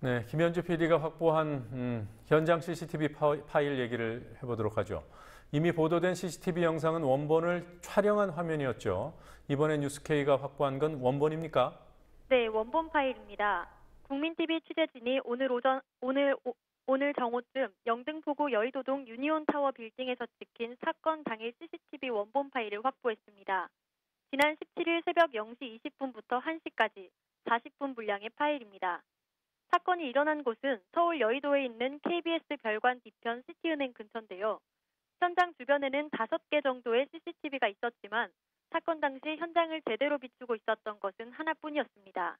네, 김현주 PD가 확보한 현장 CCTV 파일 얘기를 해보도록 하죠. 이미 보도된 CCTV 영상은 원본을 촬영한 화면이었죠. 이번에 뉴스K가 확보한 건 원본입니까? 네, 원본 파일입니다. 국민TV 취재진이 오늘 정오쯤 영등포구 여의도동 유니온타워 빌딩에서 찍힌 사건 당일 CCTV 원본 파일을 확보했습니다. 지난 17일 새벽 0시 20분부터 1시까지 40분 분량의 파일입니다. 사건이 일어난 곳은 서울 여의도에 있는 KBS 별관 뒤편 시티은행 근처인데요. 현장 주변에는 5개 정도의 CCTV가 있었지만 사건 당시 현장을 제대로 비추고 있었던 것은 하나뿐이었습니다.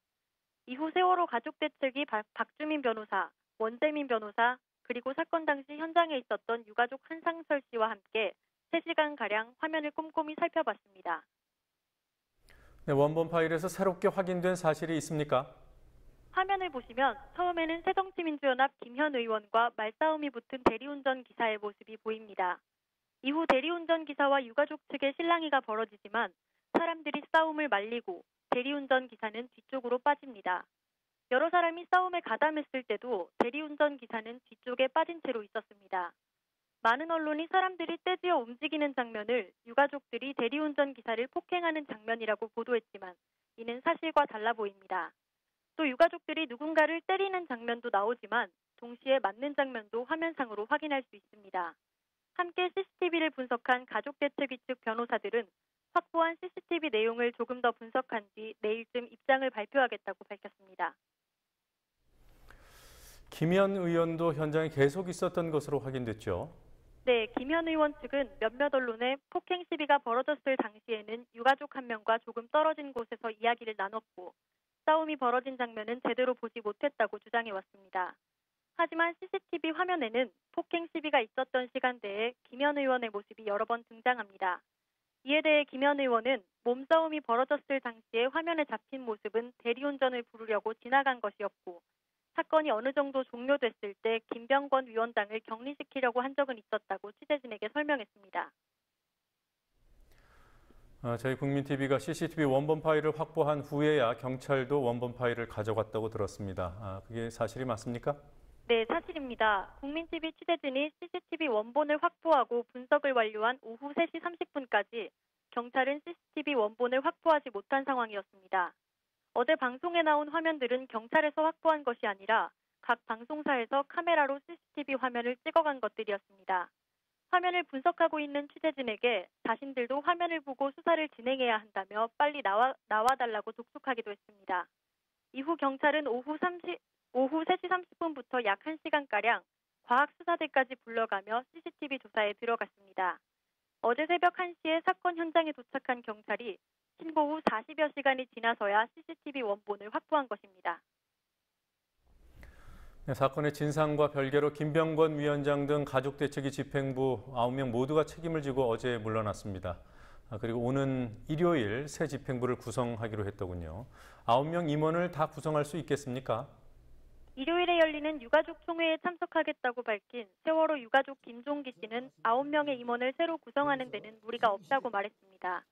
이후 세월호 가족대책위 박주민 변호사, 원재민 변호사, 그리고 사건 당시 현장에 있었던 유가족 한상철 씨와 함께 3시간가량 화면을 꼼꼼히 살펴봤습니다. 네, 원본 파일에서 새롭게 확인된 사실이 있습니까? 화면을 보시면 처음에는 새정치민주연합 김현 의원과 말싸움이 붙은 대리운전 기사의 모습이 보입니다. 이후 대리운전 기사와 유가족 측의 실랑이가 벌어지지만 사람들이 싸움을 말리고 대리운전 기사는 뒤쪽으로 빠집니다. 여러 사람이 싸움에 가담했을 때도 대리운전 기사는 뒤쪽에 빠진 채로 있었습니다. 많은 언론이 사람들이 떼지어 움직이는 장면을 유가족들이 대리운전 기사를 폭행하는 장면이라고 보도했지만 이는 사실과 달라 보입니다. 또 유가족들이 누군가를 때리는 장면도 나오지만 동시에 맞는 장면도 화면상으로 확인할 수 있습니다. 함께 CCTV를 분석한 가족대책위 측 변호사들은 확보한 CCTV 내용을 조금 더 분석한 뒤 내일쯤 입장을 발표하겠다고 밝혔습니다. 김현 의원도 현장에 계속 있었던 것으로 확인됐죠. 네, 김현 의원 측은 몇몇 언론에 폭행 시비가 벌어졌을 당시에는 유가족 한 명과 조금 떨어진 곳에서 이야기를 나눴고 싸움이 벌어진 장면은 제대로 보지 못했다고 주장해왔습니다. 하지만 CCTV 화면에는 폭행 시비가 있었던 시간대에 김현 의원의 모습이 여러 번 등장합니다. 이에 대해 김현 의원은 몸싸움이 벌어졌을 당시에 화면에 잡힌 모습은 대리운전을 부르려고 지나간 것이었고 사건이 어느 정도 종료됐을 때 김병권 위원장을 격리시키려고 한 적은 있었다고 취재진에게 설명했습니다. 저희 국민TV가 CCTV 원본 파일을 확보한 후에야 경찰도 원본 파일을 가져갔다고 들었습니다. 그게 사실이 맞습니까? 네, 사실입니다. 국민TV 취재진이 CCTV 원본을 확보하고 분석을 완료한 오후 3시 30분까지 경찰은 CCTV 원본을 확보하지 못한 상황이었습니다. 어제 방송에 나온 화면들은 경찰에서 확보한 것이 아니라 각 방송사에서 카메라로 CCTV 화면을 찍어간 것들이었습니다. 화면을 분석하고 있는 취재진에게 자신들도 화면을 보고 수사를 진행해야 한다며 빨리 나와달라고 독촉하기도 했습니다. 이후 경찰은 오후 3시 30분부터 약 1시간가량 과학수사대까지 불러가며 CCTV 조사에 들어갔습니다. 어제 새벽 1시에 사건 현장에 도착한 경찰이 신고 후 40여 시간이 지나서야 CCTV 원본을 확보한 것입니다. 네, 사건의 진상과 별개로 김병권 위원장 등 가족대책위 집행부 9명 모두가 책임을 지고 어제 물러났습니다. 그리고 오는 일요일 새 집행부를 구성하기로 했더군요. 9명 임원을 다 구성할 수 있겠습니까? 일요일에 열리는 유가족 총회에 참석하겠다고 밝힌 세월호 유가족 김종기 씨는 9명의 임원을 새로 구성하는 데는 무리가 없다고 말했습니다.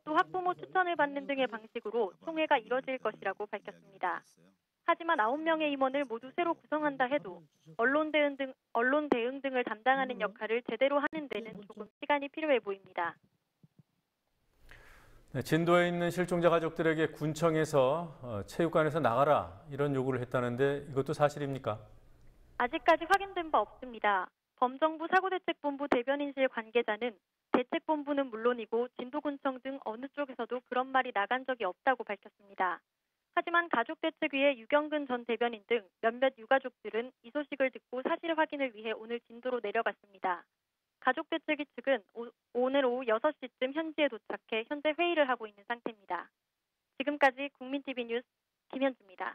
또 학부모 추천을 받는 등의 방식으로 총회가 이뤄질 것이라고 밝혔습니다. 하지만 9명의 임원을 모두 새로 구성한다 해도 언론 대응 등을 담당하는 역할을 제대로 하는 데는 조금 시간이 필요해 보입니다. 네, 진도에 있는 실종자 가족들에게 군청에서 체육관에서 나가라 이런 요구를 했다는데 이것도 사실입니까? 아직까지 확인된 바 없습니다. 범정부 사고대책본부 대변인실 관계자는 대책본부는 물론이고 진도군청 등 어느 쪽에서도 그런 말이 나간 적이 없다고 밝혔습니다. 하지만 가족대책위의 유경근 전 대변인 등 몇몇 유가족들은 이 소식을 듣고 사실 확인을 위해 오늘 진도로 내려갔습니다. 가족대책위 측은 오늘 오후 6시쯤 현지에 도착해 현재 회의를 하고 있는 상태입니다. 지금까지 국민TV 뉴스 김현주입니다.